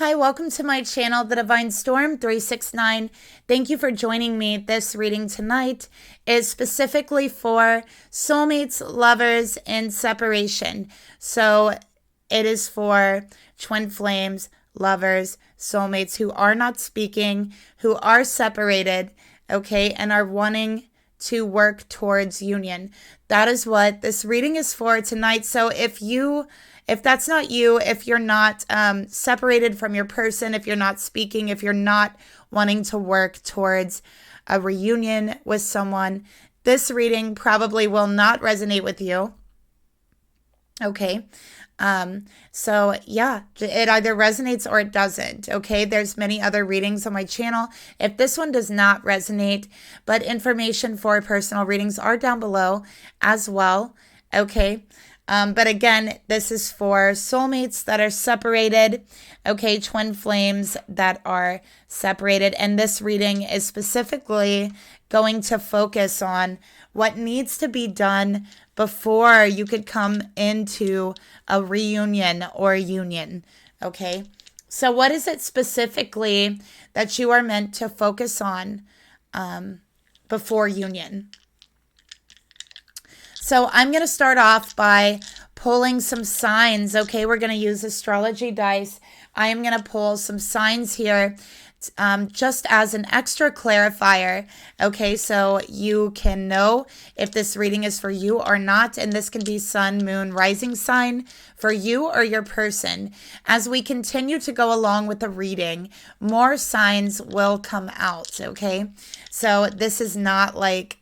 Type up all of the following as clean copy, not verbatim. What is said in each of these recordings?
Hi, welcome to my channel, The Divine Storm 369. Thank you for joining me. This reading tonight is specifically for soulmates, lovers, and separation. So it is for twin flames, lovers, soulmates who are not speaking, who are separated, okay, and are wanting to work towards union. That is what this reading is for tonight. So if that's not you, if you're not separated from your person, if you're not speaking, if you're not wanting to work towards a reunion with someone, this reading probably will not resonate with you. Okay. So yeah, it either resonates or it doesn't. Okay. There's many other readings on my channel. If this one does not resonate, but information for personal readings are down below as well. Okay. But again, this is for soulmates that are separated, okay, twin flames that are separated. And this reading is specifically going to focus on what needs to be done before you could come into a reunion or union, okay? So what is it specifically that you are meant to focus on before union? So I'm going to start off by pulling some signs. Okay, we're going to use astrology dice. I am going to pull some signs here just as an extra clarifier. Okay, so you can know if this reading is for you or not. And this can be sun, moon, rising sign for you or your person. As we continue to go along with the reading, more signs will come out. Okay, so this is not like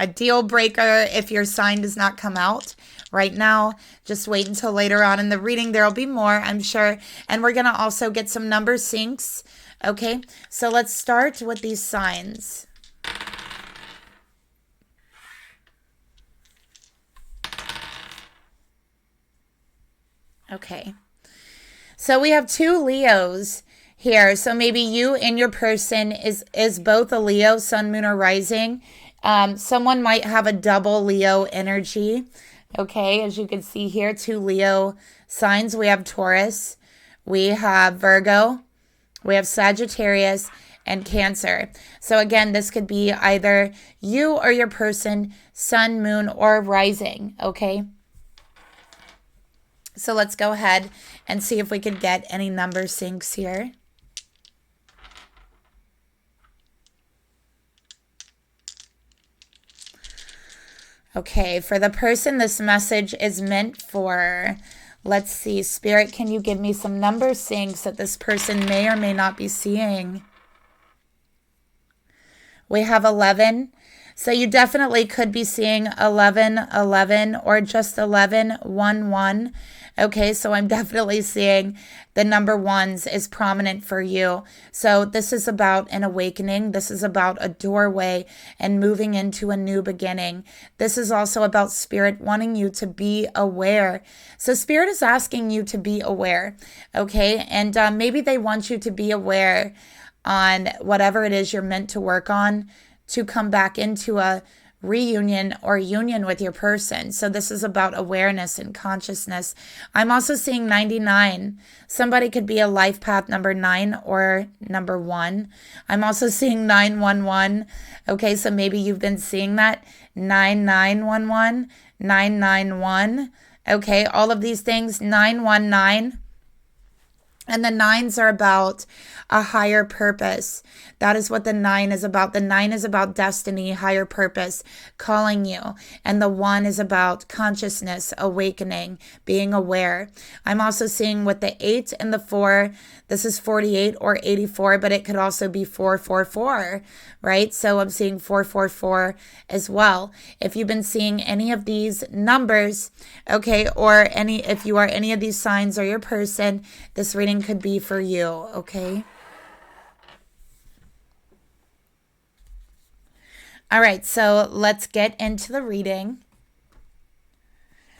a deal breaker if your sign does not come out right now. Just wait until later on in the reading. There will be more, I'm sure. And we're going to also get some number syncs. Okay, so let's start with these signs. Okay, so we have two Leos here. So maybe you and your person is both a Leo, sun, moon, or rising. Someone might have a double Leo energy. Okay, as you can see here, two Leo signs. We have Taurus, we have Virgo, we have Sagittarius, and Cancer. So again, this could be either you or your person, sun, moon, or rising. Okay, so let's go ahead and see if we can get any number syncs here. Okay, for the person this message is meant for, let's see, Spirit, can you give me some number syncs that this person may or may not be seeing? We have 11. So you definitely could be seeing 11, 11, or just 11, 1, 1. Okay, so I'm definitely seeing the number ones is prominent for you. So this is about an awakening. This is about a doorway and moving into a new beginning. This is also about Spirit wanting you to be aware. So Spirit is asking you to be aware, okay? And maybe they want you to be aware on whatever it is you're meant to work on to come back into a reunion or union with your person. So this is about awareness and consciousness. I'm also seeing 99. Somebody could be a life path number 9 or number 1. I'm also seeing 911. Okay, so maybe you've been seeing that 9911, 991. Okay, all of these things, 919. And the 9s are about a higher purpose. That is what the 9 is about. The 9 is about destiny, higher purpose, calling you. And the 1 is about consciousness, awakening, being aware. I'm also seeing with the 8 and the 4, this is 48 or 84, but it could also be 444, right? So I'm seeing 444 as well. If you've been seeing any of these numbers, okay, or if you are any of these signs or your person, this reading could be for you, okay? All right, so let's get into the reading.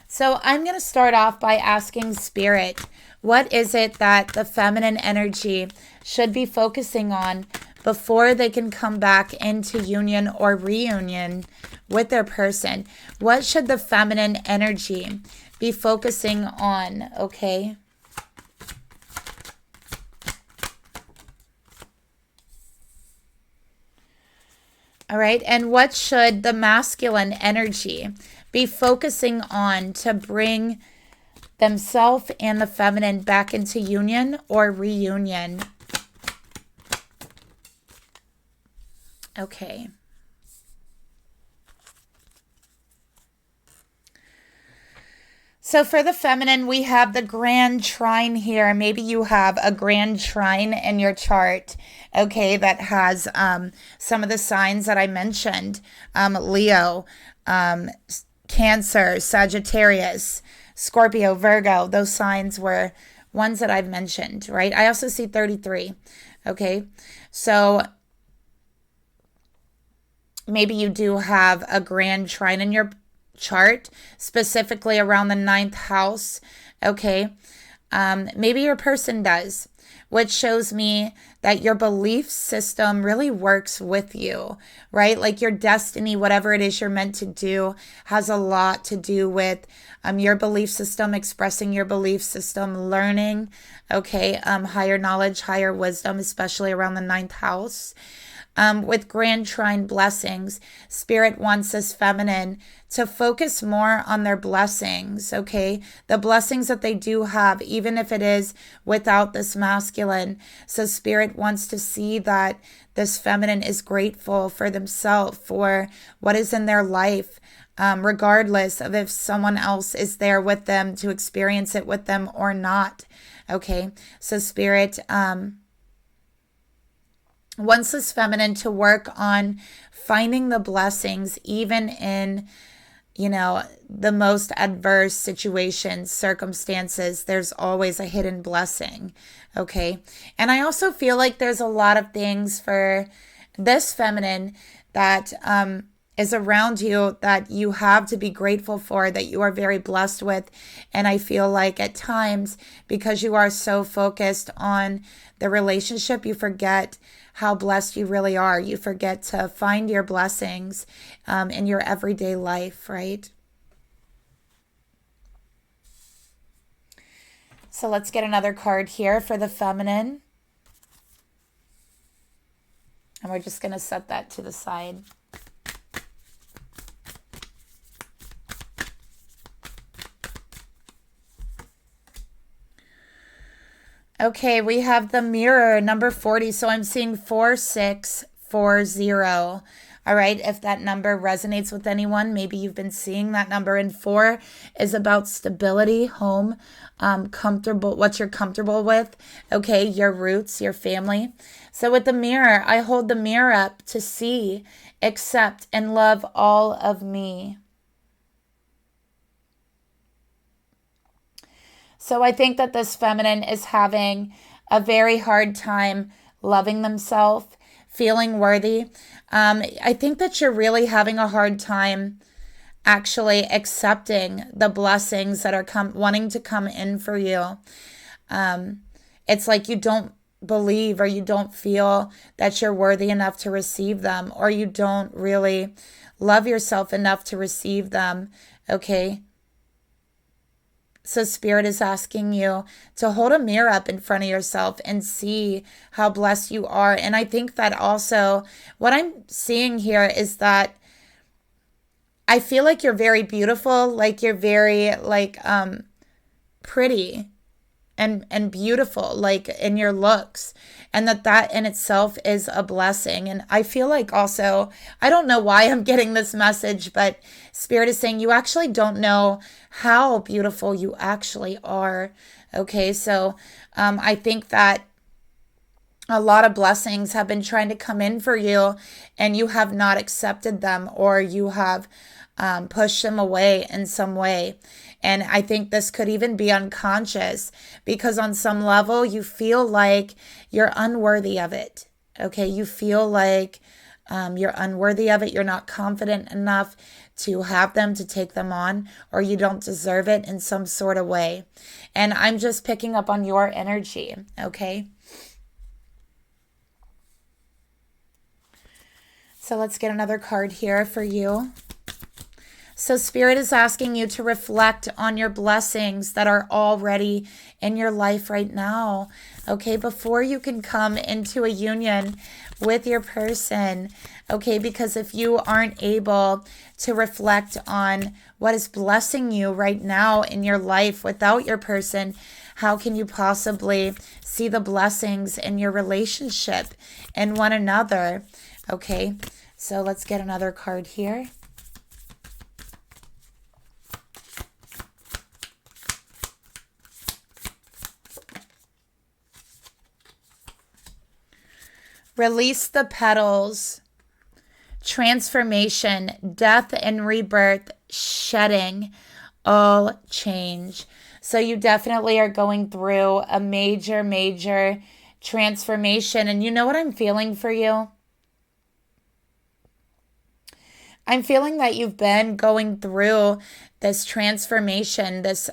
So I'm going to start off by asking Spirit, what is it that the feminine energy should be focusing on before they can come back into union or reunion with their person? What should the feminine energy be focusing on, okay? All right. And what should the masculine energy be focusing on to bring themselves and the feminine back into union or reunion? Okay. So for the feminine, we have the grand trine here. Maybe you have a grand trine in your chart, okay, that has some of the signs that I mentioned. Leo, Cancer, Sagittarius, Scorpio, Virgo. Those signs were ones that I've mentioned, right? I also see 33, okay? So maybe you do have a grand trine in your chart, specifically around the 9th house, okay? Maybe your person does, which shows me that your belief system really works with you, right? Like your destiny, whatever it is you're meant to do, has a lot to do with your belief system, expressing your belief system, learning, okay? Higher knowledge, higher wisdom, especially around the 9th house. With grand trine blessings, Spirit wants this feminine to focus more on their blessings, okay? The blessings that they do have, even if it is without this masculine. So Spirit wants to see that this feminine is grateful for themselves, for what is in their life, regardless of if someone else is there with them to experience it with them or not, okay? So Spirit wants this feminine to work on finding the blessings even in, you know, the most adverse situations, circumstances. There's always a hidden blessing, okay? And I also feel like there's a lot of things for this feminine that is around you that you have to be grateful for, that you are very blessed with. And I feel like at times, because you are so focused on the relationship, you forget how blessed you really are. You forget to find your blessings in your everyday life, right? So let's get another card here for the feminine. And we're just going to set that to the side. Okay, we have the mirror, number 40. So I'm seeing 4640. All right, if that number resonates with anyone, maybe you've been seeing that number. And 4 is about stability, home, comfortable, what you're comfortable with. Okay, your roots, your family. So with the mirror, I hold the mirror up to see, accept, and love all of me. So I think that this feminine is having a very hard time loving themselves, feeling worthy. I think that you're really having a hard time actually accepting the blessings that are wanting to come in for you. It's like you don't believe or you don't feel that you're worthy enough to receive them, or you don't really love yourself enough to receive them, okay? So Spirit is asking you to hold a mirror up in front of yourself and see how blessed you are. And I think that also what I'm seeing here is that I feel like you're very beautiful, like you're very pretty and beautiful, like in your looks, and that in itself is a blessing. And I feel like also, I don't know why I'm getting this message, but Spirit is saying you actually don't know how beautiful you actually are. Okay, so I think that a lot of blessings have been trying to come in for you and you have not accepted them, or you have pushed them away in some way. And I think this could even be unconscious, because on some level you feel like you're unworthy of it. Okay, you feel like you're unworthy of it. You're not confident enough to have them, to take them on, or you don't deserve it in some sort of way. And I'm just picking up on your energy, okay? So let's get another card here for you. So Spirit is asking you to reflect on your blessings that are already in your life right now. Okay, before you can come into a union with your person. Okay, because if you aren't able to reflect on what is blessing you right now in your life without your person, how can you possibly see the blessings in your relationship and one another? Okay, so let's get another card here. Release the petals. Transformation, death and rebirth, shedding, all change. So you definitely are going through a major transformation. And you know what I'm feeling for you? I'm feeling that you've been going through this transformation, this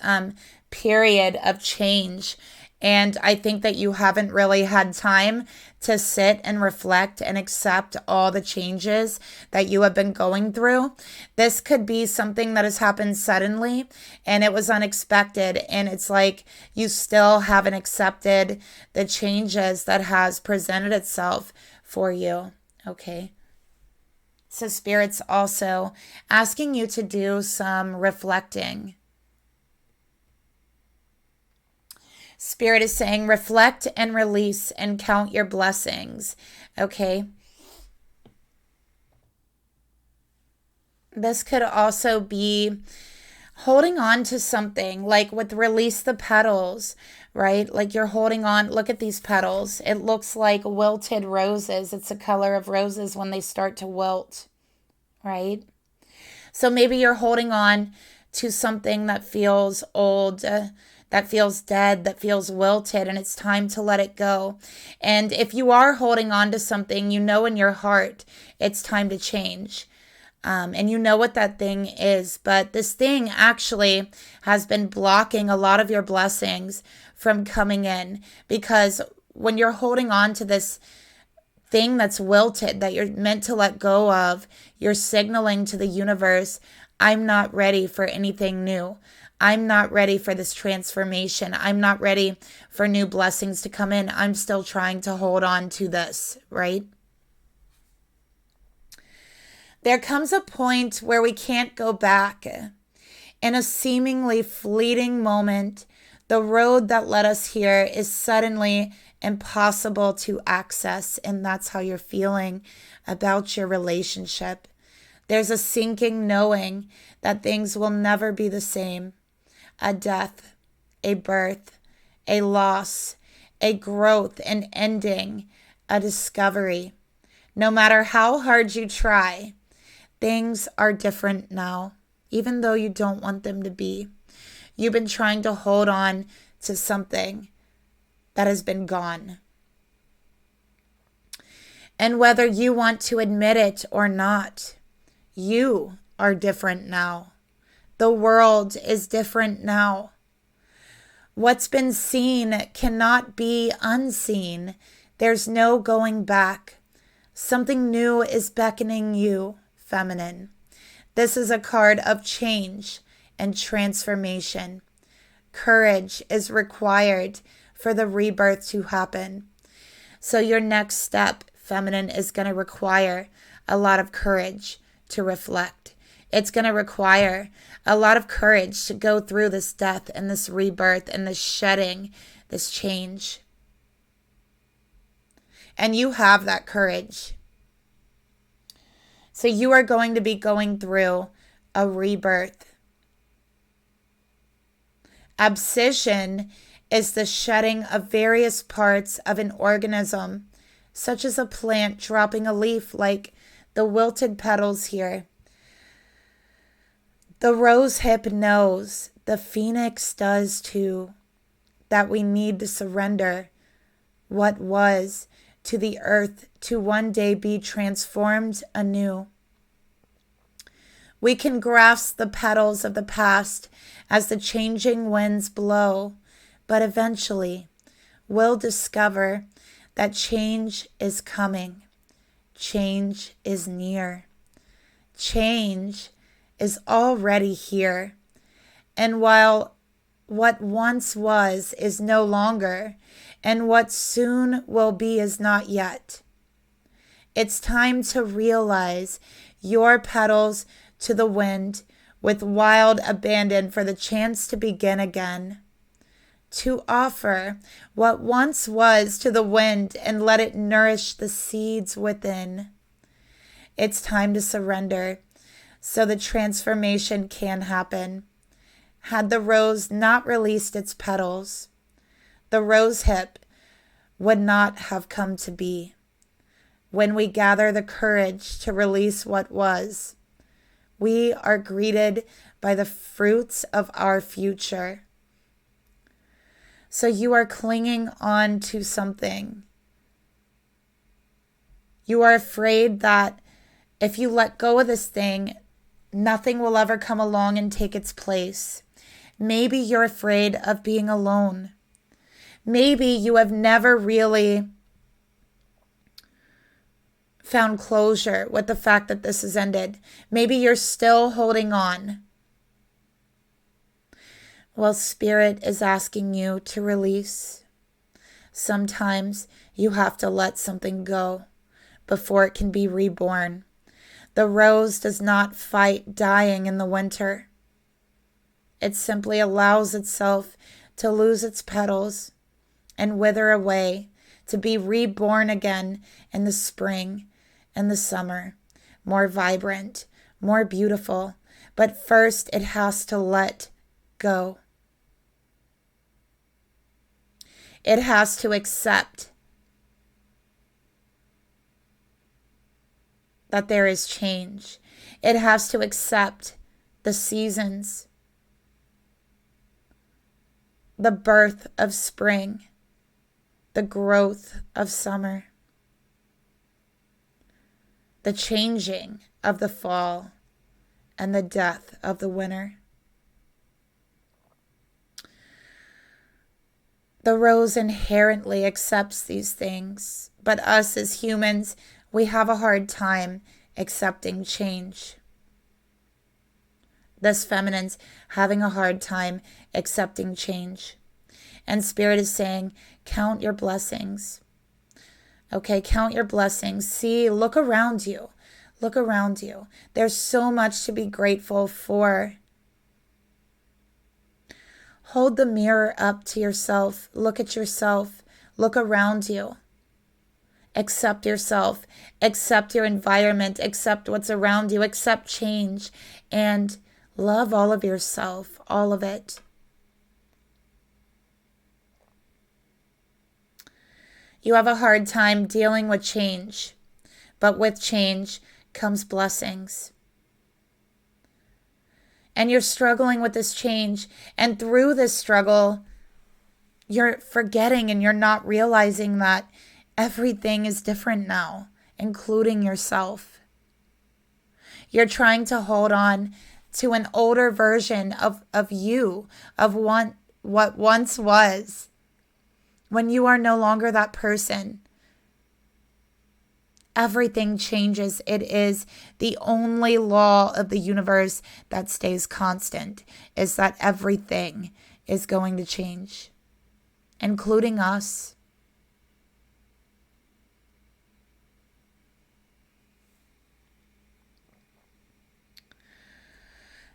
period of change. And I think that you haven't really had time to sit and reflect and accept all the changes that you have been going through. This could be something that has happened suddenly and it was unexpected. And it's like you still haven't accepted the changes that has presented itself for you. Okay. So Spirit's also asking you to do some reflecting. Spirit is saying reflect and release and count your blessings. Okay. This could also be holding on to something, like with release the petals, right? Like you're holding on. Look at these petals. It looks like wilted roses. It's the color of roses when they start to wilt, right? So maybe you're holding on to something that feels old, that feels dead, that feels wilted, and it's time to let it go. And if you are holding on to something, you know in your heart it's time to change. And you know what that thing is. But this thing actually has been blocking a lot of your blessings from coming in. Because when you're holding on to this thing that's wilted, that you're meant to let go of, you're signaling to the universe, I'm not ready for anything new. I'm not ready for this transformation. I'm not ready for new blessings to come in. I'm still trying to hold on to this, right? There comes a point where we can't go back. In a seemingly fleeting moment, the road that led us here is suddenly impossible to access, and that's how you're feeling about your relationship. There's a sinking knowing that things will never be the same. A death, a birth, a loss, a growth, an ending, a discovery. No matter how hard you try, things are different now, even though you don't want them to be. You've been trying to hold on to something that has been gone. And whether you want to admit it or not, you are different now. The world is different now. What's been seen cannot be unseen. There's no going back. Something new is beckoning you, feminine. This is a card of change and transformation. Courage is required for the rebirth to happen. So your next step, feminine, is going to require a lot of courage to reflect. It's going to require a lot of courage to go through this death and this rebirth and this shedding, this change. And you have that courage. So you are going to be going through a rebirth. Abscission is the shedding of various parts of an organism, such as a plant dropping a leaf like the wilted petals here. The rose hip knows, the phoenix does too, that we need to surrender what was to the earth to one day be transformed anew. We can grasp the petals of the past as the changing winds blow, but eventually we'll discover that change is coming. Change is near. Change is already here. And while what once was is no longer, and what soon will be is not yet, it's time to realize your petals to the wind with wild abandon for the chance to begin again. To offer what once was to the wind and let it nourish the seeds within. It's time to surrender so the transformation can happen. Had the rose not released its petals, the rose hip would not have come to be. When we gather the courage to release what was, we are greeted by the fruits of our future. So you are clinging on to something. You are afraid that if you let go of this thing, nothing will ever come along and take its place. Maybe you're afraid of being alone. Maybe you have never really found closure with the fact that this has ended. Maybe you're still holding on. Well, Spirit is asking you to release. Sometimes you have to let something go before it can be reborn. The rose does not fight dying in the winter. It simply allows itself to lose its petals and wither away, to be reborn again in the spring and the summer, more vibrant, more beautiful. But first it has to let go. It has to accept that there is change. It has to accept the seasons, the birth of spring, the growth of summer, the changing of the fall, and the death of the winter. The rose inherently accepts these things, but us as humans, we have a hard time accepting change. This feminine's having a hard time accepting change. And Spirit is saying, count your blessings. Okay, count your blessings. See, look around you. Look around you. There's so much to be grateful for. Hold the mirror up to yourself. Look at yourself. Look around you. Accept yourself. Accept your environment. Accept what's around you. Accept change. And love all of yourself. All of it. You have a hard time dealing with change. But with change comes blessings. And you're struggling with this change. And through this struggle, you're forgetting and you're not realizing that everything is different now, including yourself. You're trying to hold on to an older version of you, of what once was, when you are no longer that person. Everything changes. It is the only law of the universe that stays constant, is that everything is going to change, including us.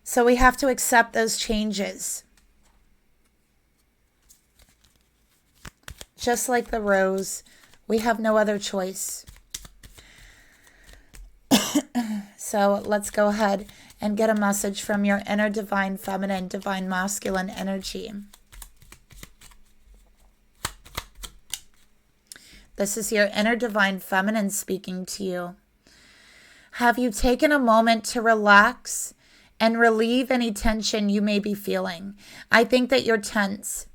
So we have to accept those changes. Just like the rose, we have no other choice. So let's go ahead and get a message from your inner divine feminine, divine masculine energy. This is your inner divine feminine speaking to you. Have you taken a moment to relax and relieve any tension you may be feeling? I think that you're tense.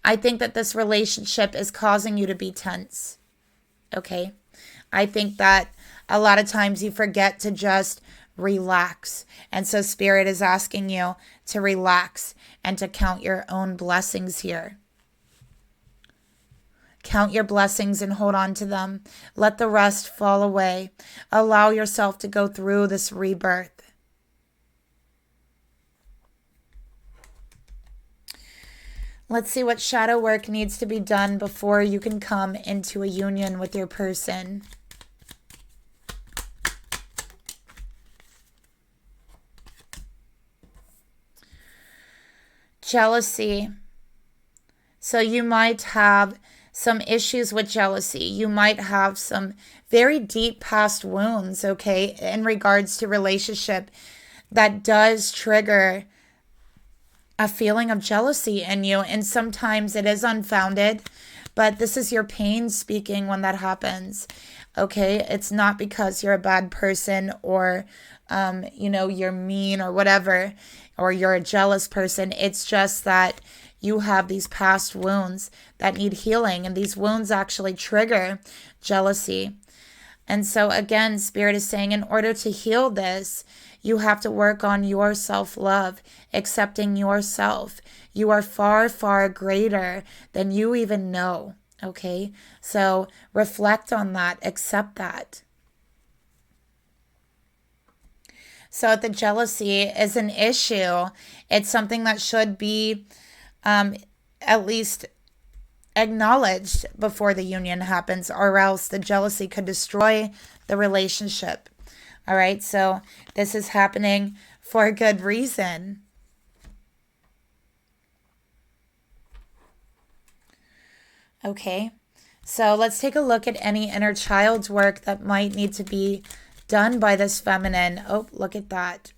I think that this relationship is causing you to be tense. Okay? I think that a lot of times you forget to just relax. And so Spirit is asking you to relax and to count your own blessings here. Count your blessings and hold on to them. Let the rest fall away. Allow yourself to go through this rebirth. Let's see what shadow work needs to be done before you can come into a union with your person. Jealousy. So you might have some issues with jealousy. You might have some very deep past wounds, okay, in regards to relationship that does trigger a feeling of jealousy in you. And sometimes it is unfounded, but this is your pain speaking when that happens. Okay, it's not because you're a bad person or, you're mean or whatever, or you're a jealous person. It's just that you have these past wounds that need healing, and these wounds actually trigger jealousy. And so again, Spirit is saying in order to heal this, you have to work on your self-love, accepting yourself. You are far, far greater than you even know, okay? So reflect on that, accept that. So the jealousy is an issue. It's something that should be at least acknowledged before the union happens, or else the jealousy could destroy the relationship. All right, so this is happening for a good reason. Okay, so let's take a look at any inner child work that might need to be done by this feminine. Oh, look at that.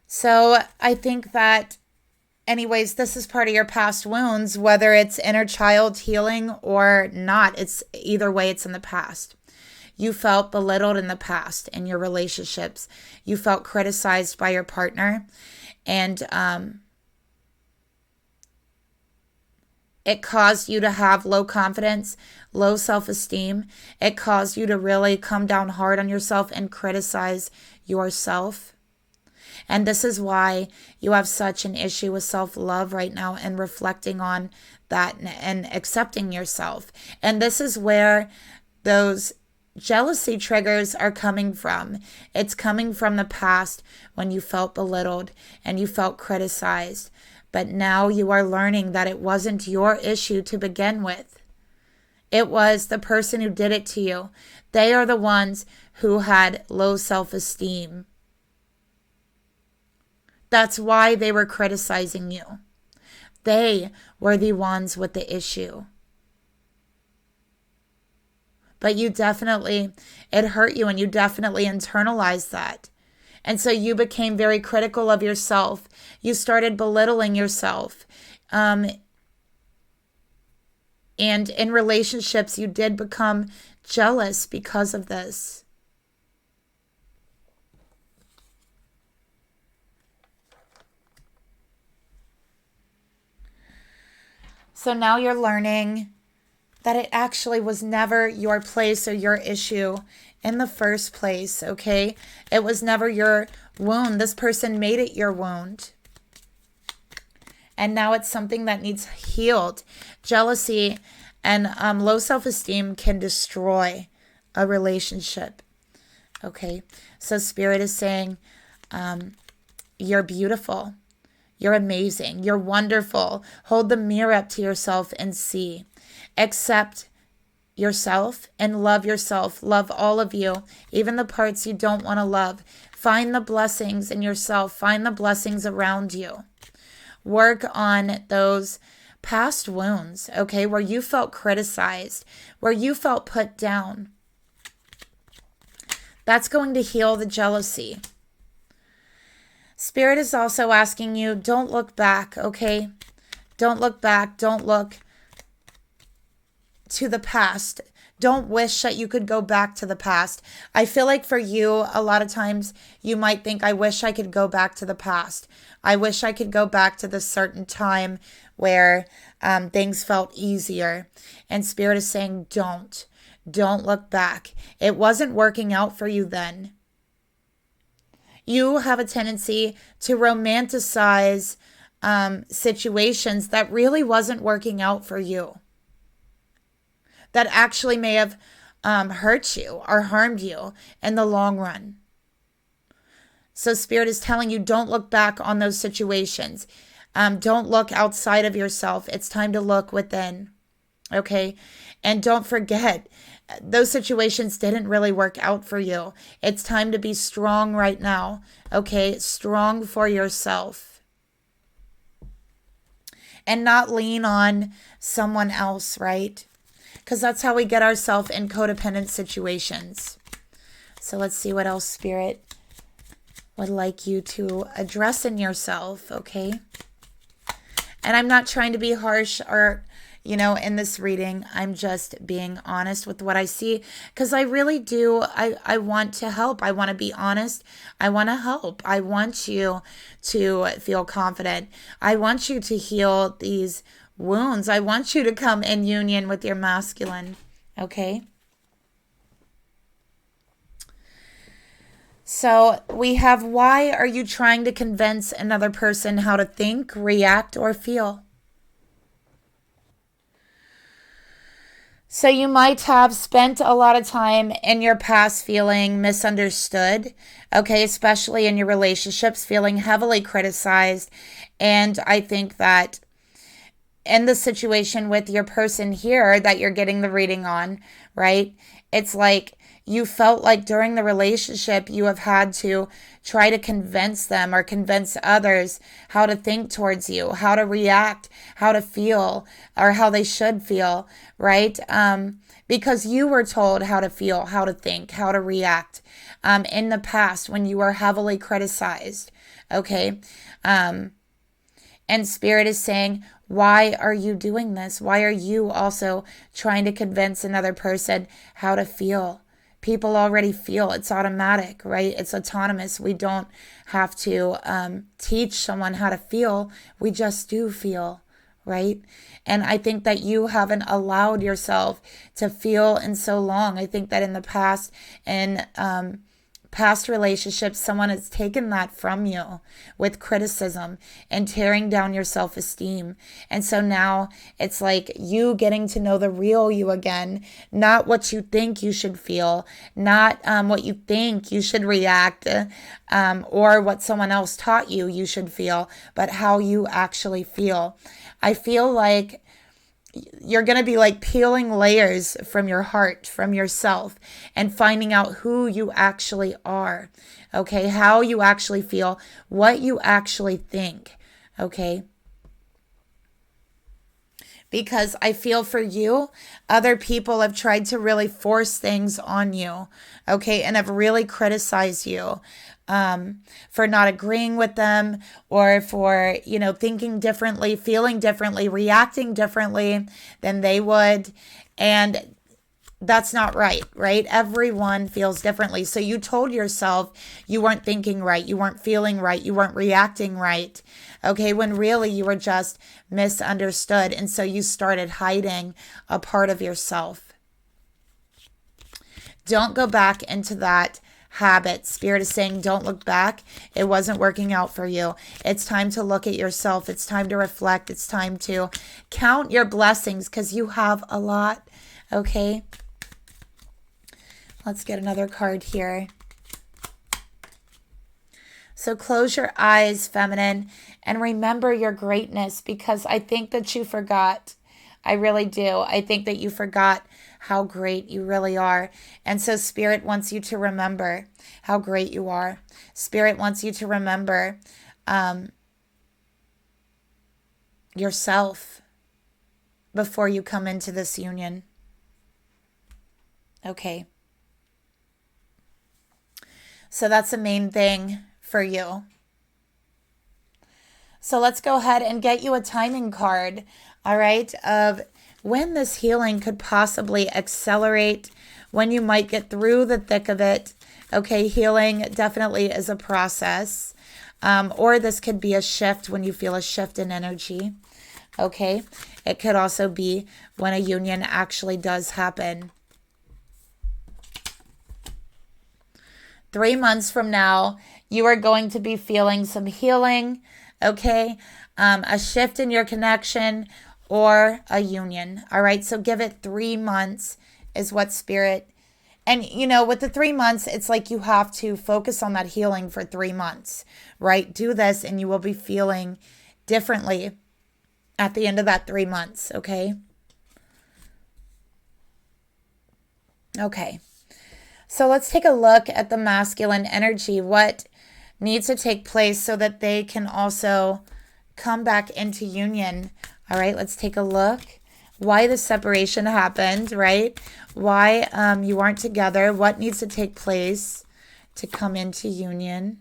So I think that, anyways, this is part of your past wounds, whether it's inner child healing or not. It's either way, it's in the past. You felt belittled in the past in your relationships. You felt criticized by your partner, and it caused you to have low confidence, low self-esteem. It caused you to really come down hard on yourself and criticize yourself. And this is why you have such an issue with self-love right now, and reflecting on that and accepting yourself. And this is where those jealousy triggers are coming from. It's coming from the past when you felt belittled and you felt criticized. But now you are learning that it wasn't your issue to begin with. It was the person who did it to you. They are the ones who had low self-esteem. That's why they were criticizing you. They were the ones with the issue. But you definitely, it hurt you, and you definitely internalized that. And so you became very critical of yourself. You started belittling yourself. And in relationships, you did become jealous because of this. So now you're learning that it actually was never your place or your issue in the first place, okay? It was never your wound. This person made it your wound. And now it's something that needs healed. Jealousy and low self-esteem can destroy a relationship, okay? So Spirit is saying, you're beautiful. You're amazing. You're wonderful. Hold the mirror up to yourself and see. Accept yourself and love yourself. Love all of you, even the parts you don't want to love. Find the blessings in yourself. Find the blessings around you. Work on those past wounds, okay, where you felt criticized, where you felt put down. That's going to heal the jealousy. Spirit is also asking you, don't look back, okay? Don't look back. Don't look to the past. Don't wish that you could go back to the past. I feel like for you, a lot of times you might think, I wish I could go back to the past. I wish I could go back to this certain time where things felt easier. And Spirit is saying, don't look back. It wasn't working out for you then. You have a tendency to romanticize situations that really wasn't working out for you, that actually may have hurt you or harmed you in the long run. So Spirit is telling you, don't look back on those situations. Don't look outside of yourself. It's time to look within. Okay. And don't forget, those situations didn't really work out for you. It's time to be strong right now. Okay. Strong for yourself. And not lean on someone else, right? Because that's how we get ourselves in codependent situations. So let's see what else Spirit would like you to address in yourself, okay? And I'm not trying to be harsh or, in this reading. I'm just being honest with what I see, because I really do. I want to help. I want to be honest. I want to help. I want you to feel confident. I want you to heal these wounds. I want you to come in union with your masculine, okay? So we have, why are you trying to convince another person how to think, react, or feel? So you might have spent a lot of time in your past feeling misunderstood, okay, especially in your relationships, feeling heavily criticized. And I think that in the situation with your person here that you're getting the reading on, right? It's like you felt like during the relationship you have had to try to convince them or convince others how to think towards you, how to react, how to feel, or how they should feel, right? Because you were told how to feel, how to think, how to react in the past when you were heavily criticized, okay? And Spirit is saying, why are you doing this? Why are you also trying to convince another person how to feel? People already feel. It's automatic, right? It's autonomous. We don't have to teach someone how to feel. We just do feel, right? And I think that you haven't allowed yourself to feel in so long. I think that in the past, in past relationships, someone has taken that from you with criticism and tearing down your self-esteem. And so now it's like you getting to know the real you again, not what you think you should feel, not what you think you should react, or what someone else taught you should feel, but how you actually feel. I feel like you're going to be like peeling layers from your heart, from yourself, and finding out who you actually are, okay? How you actually feel, what you actually think, okay? Because I feel for you, other people have tried to really force things on you, okay? And have really criticized you for not agreeing with them, or for, thinking differently, feeling differently, reacting differently than they would. And that's not right, right? Everyone feels differently. So you told yourself you weren't thinking right, you weren't feeling right, you weren't reacting right, okay, when really you were just misunderstood. And so you started hiding a part of yourself. Don't go back into that habit. Spirit is saying, don't look back. It wasn't working out for you. It's time to look at yourself. It's time to reflect. It's time to count your blessings, because you have a lot, okay? Let's get another card here. So close your eyes, feminine, and remember your greatness, because I think that you forgot. I really do. I think that you forgot how great you really are. And so Spirit wants you to remember how great you are. Spirit wants you to remember yourself before you come into this union. Okay. So that's the main thing for you. So let's go ahead and get you a timing card, all right, of when this healing could possibly accelerate, when you might get through the thick of it. Okay, healing definitely is a process, or this could be a shift when you feel a shift in energy. Okay, it could also be when a union actually does happen. 3 months from now, you are going to be feeling some healing, okay, a shift in your connection, or a union. All right, so give it 3 months is what Spirit. And, with the 3 months, it's like you have to focus on that healing for 3 months, right? Do this and you will be feeling differently at the end of that 3 months, okay? Okay. So let's take a look at the masculine energy. What needs to take place so that they can also come back into union? All right, let's take a look. Why the separation happened, right? Why you aren't together. What needs to take place to come into union?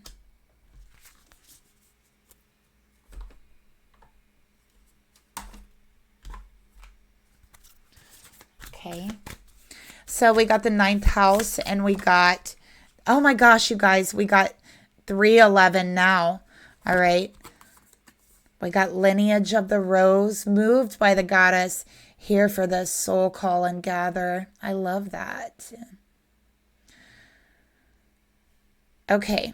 Okay. So we got the 9th house and we got, oh my gosh, you guys, we got 311 now. All right. We got lineage of the rose, moved by the goddess, here for the soul call and gather. I love that. Okay.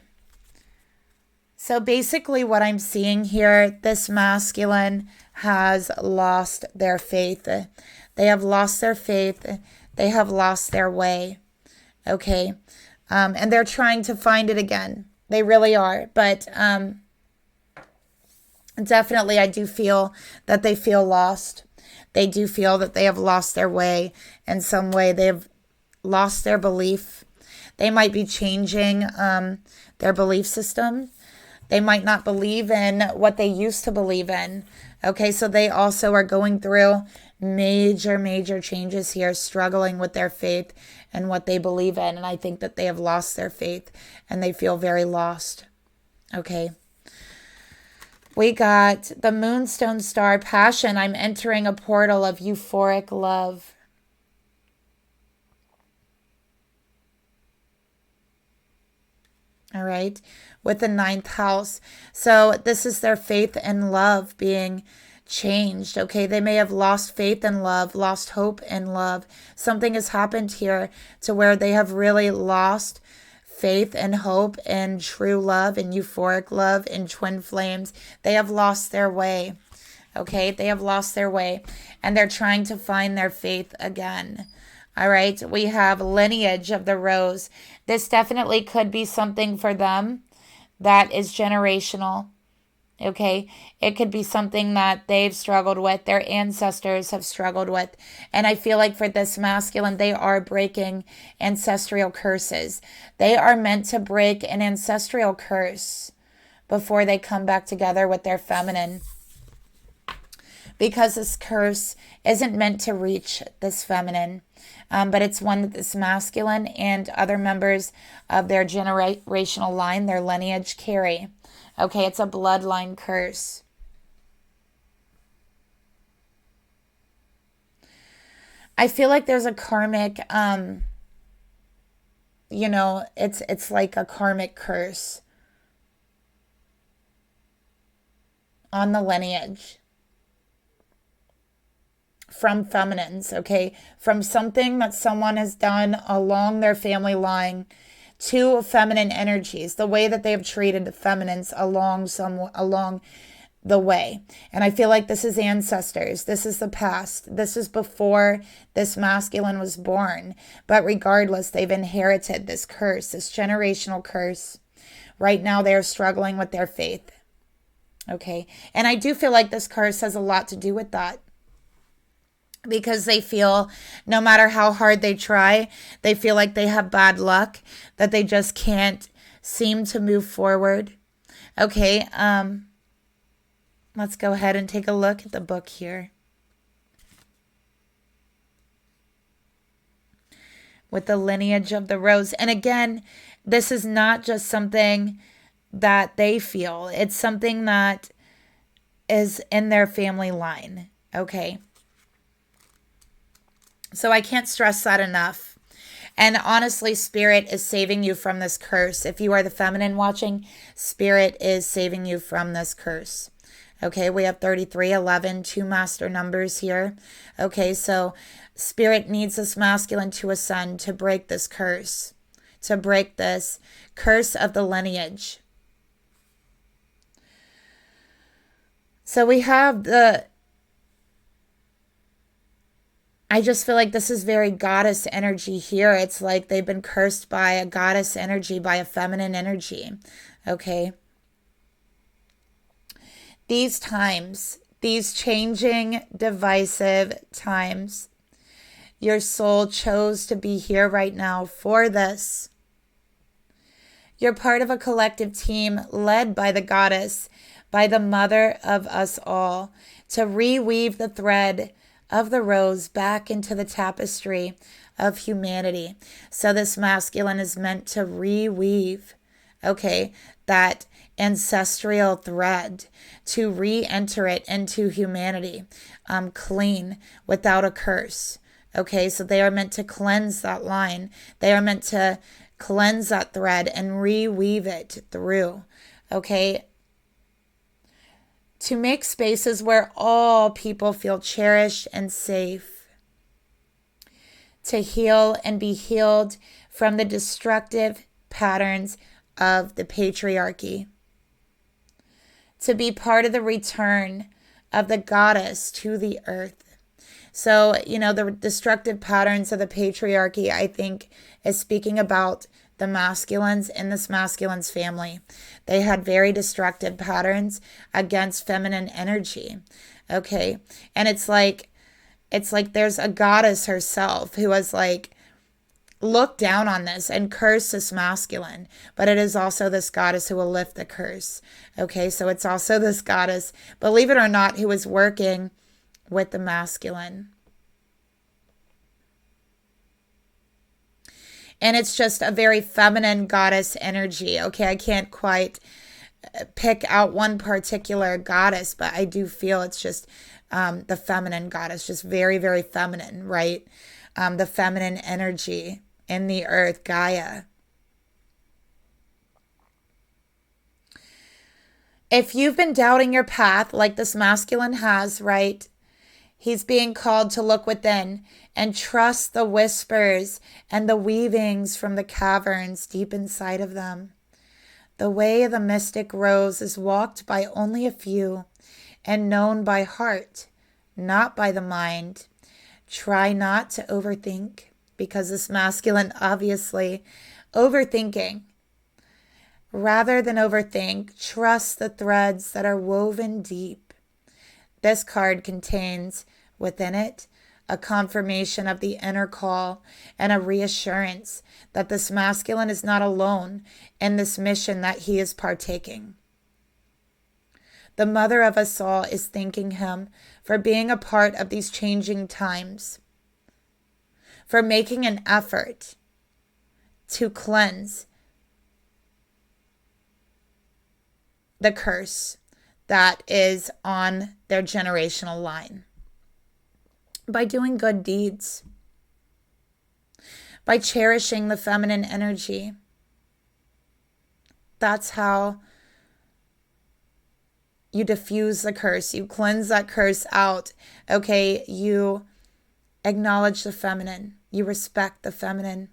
So basically what I'm seeing here, this masculine has lost their faith. They have lost their faith. They have lost their way. Okay. And they're trying to find it again. They really are. But definitely I do feel that they feel lost. They do feel that they have lost their way in some way. They have lost their belief. They might be changing their belief system. They might not believe in what they used to believe in. Okay, so they also are going through major changes here, struggling with their faith and what they believe in. And I think that they have lost their faith and they feel very lost. Okay. We got the Moonstone Star Passion. I'm entering a portal of euphoric love. All right. With the 9th house. So this is their faith and love being changed. Okay. They may have lost faith in love, lost hope in love. Something has happened here to where they have really lost faith and hope and true love and euphoric love and twin flames. They have lost their way. Okay. They have lost their way and they're trying to find their faith again. All right. We have lineage of the rose. This definitely could be something for them that is generational. Okay. It could be something that they've struggled with, their ancestors have struggled with. And I feel like for this masculine, they are breaking ancestral curses. They are meant to break an ancestral curse before they come back together with their feminine. Because this curse isn't meant to reach this feminine, but it's one that this masculine and other members of their generational line, their lineage, carry. Okay, it's a bloodline curse. I feel like there's a karmic, it's like a karmic curse on the lineage. From feminines, okay? From something that someone has done along their family line to feminine energies, the way that they have treated the feminines along the way. And I feel like this is ancestors. This is the past. This is before this masculine was born. But regardless, they've inherited this curse, this generational curse. Right now, they're struggling with their faith. Okay? And I do feel like this curse has a lot to do with that. Because they feel no matter how hard they try, they feel like they have bad luck, that they just can't seem to move forward. Okay, let's go ahead and take a look at the book here. With the lineage of the rose. And again, this is not just something that they feel. It's something that is in their family line. Okay. So I can't stress that enough. And honestly, Spirit is saving you from this curse. If you are the feminine watching, Spirit is saving you from this curse. Okay, we have 33, 11, 2 master numbers here. Okay, so Spirit needs this masculine to ascend to break this curse. To break this curse of the lineage. So we have I just feel like this is very goddess energy here. It's like they've been cursed by a goddess energy, by a feminine energy. Okay. these times, these changing, divisive times, your soul chose to be here right now for this. You're part of a collective team led by the goddess, by the mother of us all, to reweave the thread of the rose back into the tapestry of humanity. So this masculine is meant to reweave, okay, that ancestral thread, to re-enter it into humanity, clean, without a curse. Okay, so they are meant to cleanse that line. They are meant to cleanse that thread and reweave it through. Okay, to make spaces where all people feel cherished and safe. To heal and be healed from the destructive patterns of the patriarchy. To be part of the return of the goddess to the earth. So, the destructive patterns of the patriarchy, I think, is speaking about the masculines in this masculine's family. They had very destructive patterns against feminine energy. Okay. And it's like there's a goddess herself who has looked down on this and cursed this masculine, but it is also this goddess who will lift the curse. Okay. So it's also this goddess, believe it or not, who is working with the masculine. And it's just a very feminine goddess energy. Okay, I can't quite pick out one particular goddess, but I do feel it's just the feminine goddess, just very, very feminine, right? The feminine energy in the earth, Gaia. If you've been doubting your path like this masculine has, right? He's being called to look within and trust the whispers and the weavings from the caverns deep inside of them. The way of the mystic rose is walked by only a few and known by heart, not by the mind. Try not to overthink, because this masculine, obviously, overthinking. Rather than overthink, trust the threads that are woven deep. This card contains within it a confirmation of the inner call and a reassurance that this masculine is not alone in this mission that he is partaking. The mother of us all is thanking him for being a part of these changing times, for making an effort to cleanse the curse that is on their generational line. By doing good deeds. By cherishing the feminine energy. That's how you diffuse the curse. You cleanse that curse out. Okay, you acknowledge the feminine. You respect the feminine.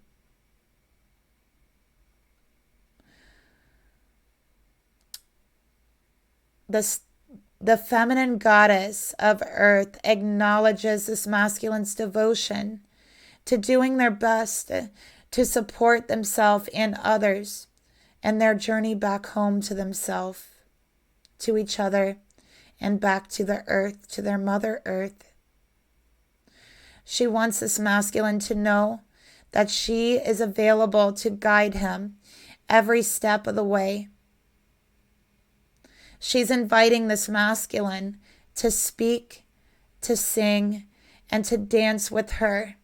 The feminine goddess of earth acknowledges this masculine's devotion to doing their best to support themselves and others and their journey back home to themselves, to each other, and back to the earth, to their mother earth. She wants this masculine to know that she is available to guide him every step of the way. She's inviting this masculine to speak, to sing, and to dance with her.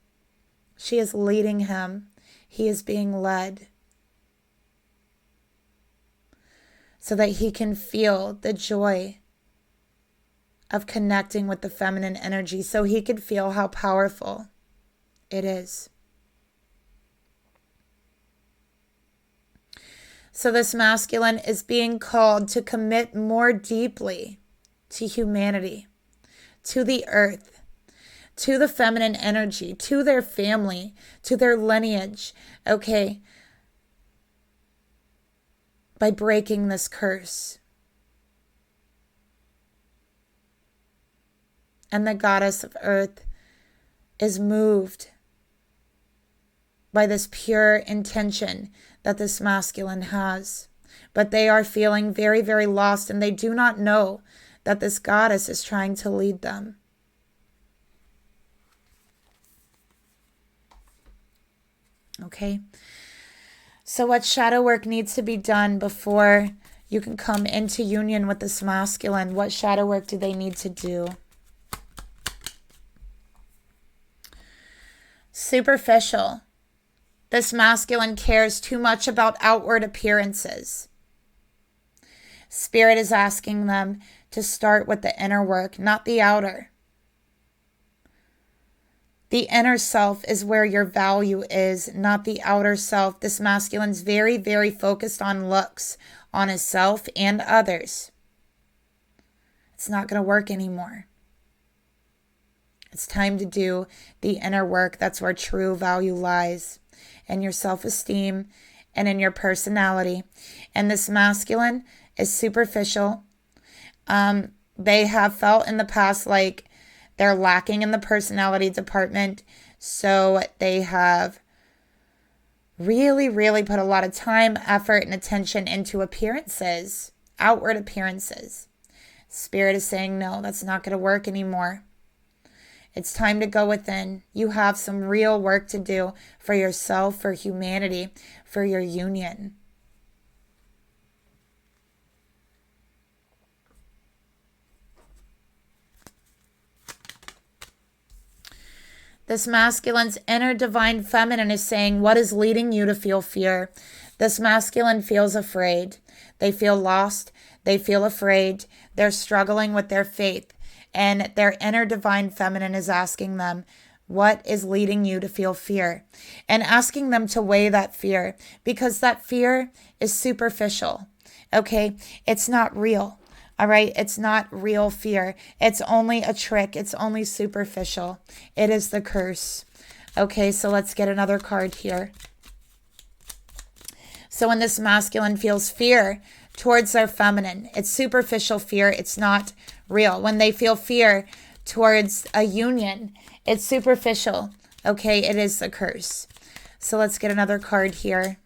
She is leading him. He is being led so that he can feel the joy of connecting with the feminine energy, so he could feel how powerful it is. So this masculine is being called to commit more deeply to humanity, to the earth, to the feminine energy, to their family, to their lineage, okay, by breaking this curse. And the goddess of earth is moved by this pure intention that this masculine has. But they are feeling very, very lost, and they do not know that this goddess is trying to lead them. Okay. So what shadow work needs to be done before you can come into union with this masculine? What shadow work do they need to do? Superficial. This masculine cares too much about outward appearances. Spirit is asking them to start with the inner work, not the outer. The inner self is where your value is, not the outer self. This masculine's very, very focused on looks, on himself and others. It's not going to work anymore. It's time to do the inner work. That's where true value lies, in your self-esteem and in your personality. And this masculine is superficial. They have felt in the past like they're lacking in the personality department. So they have really, really put a lot of time, effort, and attention into appearances, outward appearances. Spirit is saying, no, that's not going to work anymore. It's time to go within. You have some real work to do for yourself, for humanity, for your union. This masculine's inner divine feminine is saying, what is leading you to feel fear? This masculine feels afraid. They feel lost. They feel afraid. They're struggling with their faith. And their inner divine feminine is asking them, what is leading you to feel fear? And asking them to weigh that fear, because that fear is superficial. Okay? It's not real. All right? It's not real fear. It's only a trick. It's only superficial. It is the curse. Okay, so let's get another card here. So when this masculine feels fear towards their feminine, it's superficial fear. It's not real. When they feel fear towards a union, it's superficial. Okay, it is the curse. So let's get another card here.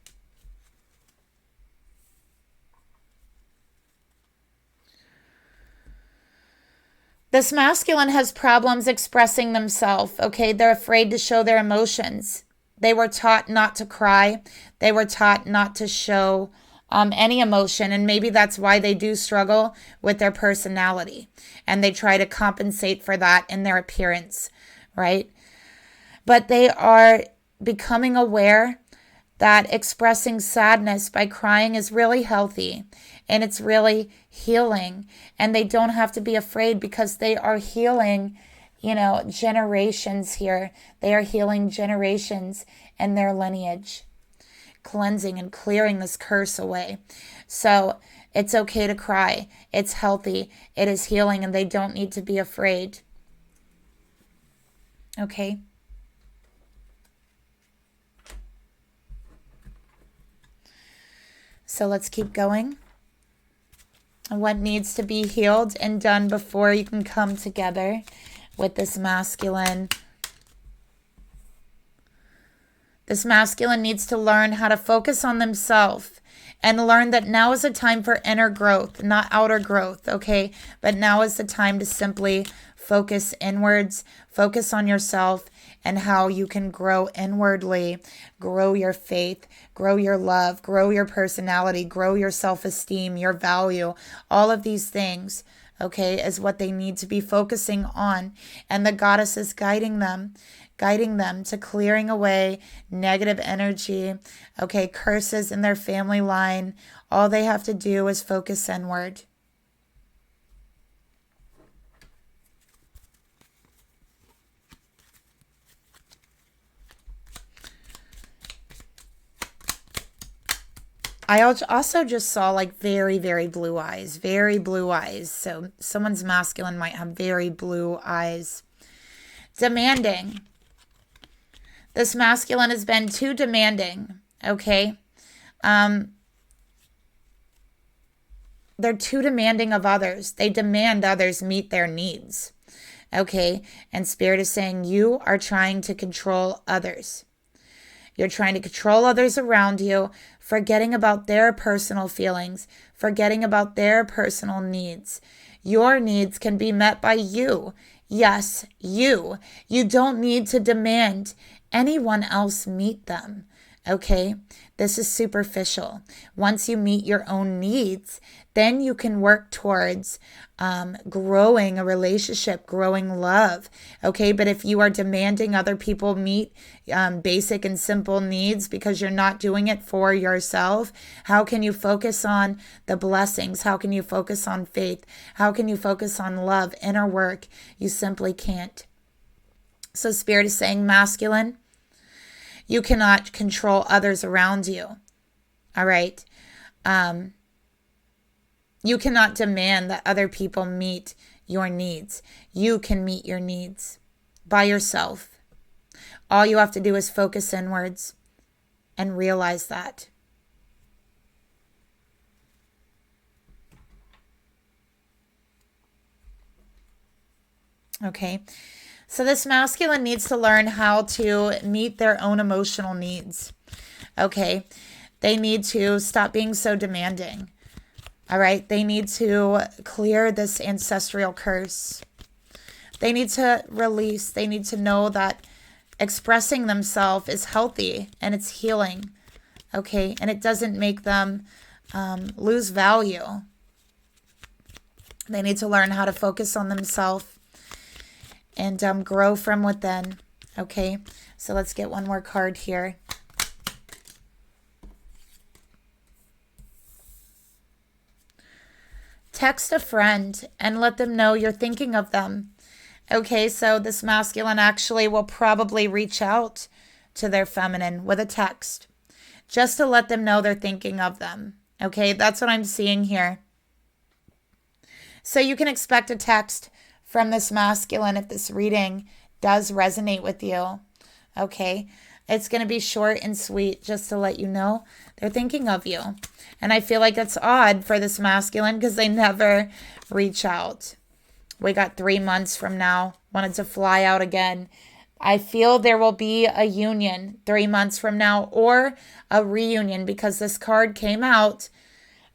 This masculine has problems expressing themselves. Okay, they're afraid to show their emotions. They were taught not to cry. They were taught not to show any emotion, and maybe that's why they do struggle with their personality, and they try to compensate for that in their appearance, right? But they are becoming aware that expressing sadness by crying is really healthy, and it's really healing, and they don't have to be afraid because they are healing, generations here. They are healing generations in their lineage, cleansing and clearing this curse away. So it's okay to cry. It's healthy. It is healing, and they don't need to be afraid. Okay. So let's keep going. What needs to be healed and done before you can come together with this masculine? This masculine needs to learn how to focus on themselves and learn that now is a time for inner growth, not outer growth, okay? But now is the time to simply focus inwards, focus on yourself and how you can grow inwardly, grow your faith, grow your love, grow your personality, grow your self-esteem, your value. All of these things, okay, is what they need to be focusing on. And the goddess is guiding them to clearing away negative energy, okay, curses in their family line. All they have to do is focus inward. I also just saw like very, very blue eyes, very blue eyes. So someone's masculine might have very blue eyes. Demanding. This masculine has been too demanding, okay? They're too demanding of others. They demand others meet their needs, okay? And Spirit is saying you are trying to control others. You're trying to control others around you, forgetting about their personal feelings, forgetting about their personal needs. Your needs can be met by you. Yes, you. You don't need to demand anyone else meet them. Okay, this is superficial. Once you meet your own needs, then you can work towards growing a relationship, growing love. Okay, but if you are demanding other people meet basic and simple needs because you're not doing it for yourself, how can you focus on the blessings? How can you focus on faith? How can you focus on love, inner work? You simply can't. So Spirit is saying, masculine, you cannot control others around you. All right. You cannot demand that other people meet your needs. You can meet your needs by yourself. All you have to do is focus inwards and realize that. Okay. So this masculine needs to learn how to meet their own emotional needs. Okay. They need to stop being so demanding. All right. They need to clear this ancestral curse. They need to release. They need to know that expressing themselves is healthy and it's healing. Okay. And it doesn't make them lose value. They need to learn how to focus on themselves and grow from within. Okay, so let's get one more card here. Text a friend and let them know you're thinking of them. Okay, so this masculine actually will probably reach out to their feminine with a text just to let them know they're thinking of them. Okay, that's what I'm seeing here. So you can expect a text from this masculine if this reading does resonate with you. Okay, it's going to be short and sweet just to let you know they're thinking of you. And I feel like that's odd for this masculine because they never reach out. We got 3 months from now, wanted to fly out again. I feel there will be a union 3 months from now or a reunion because this card came out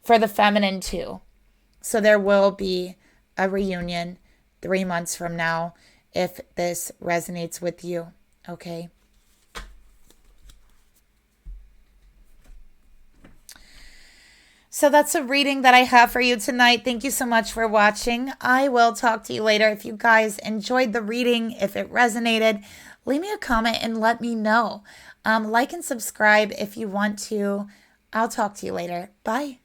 for the feminine too. So there will be a reunion 3 months from now if this resonates with you. Okay. So that's a reading that I have for you tonight. Thank you so much for watching. I will talk to you later. If you guys enjoyed the reading, if it resonated, leave me a comment and let me know. Like and subscribe if you want to. I'll talk to you later. Bye.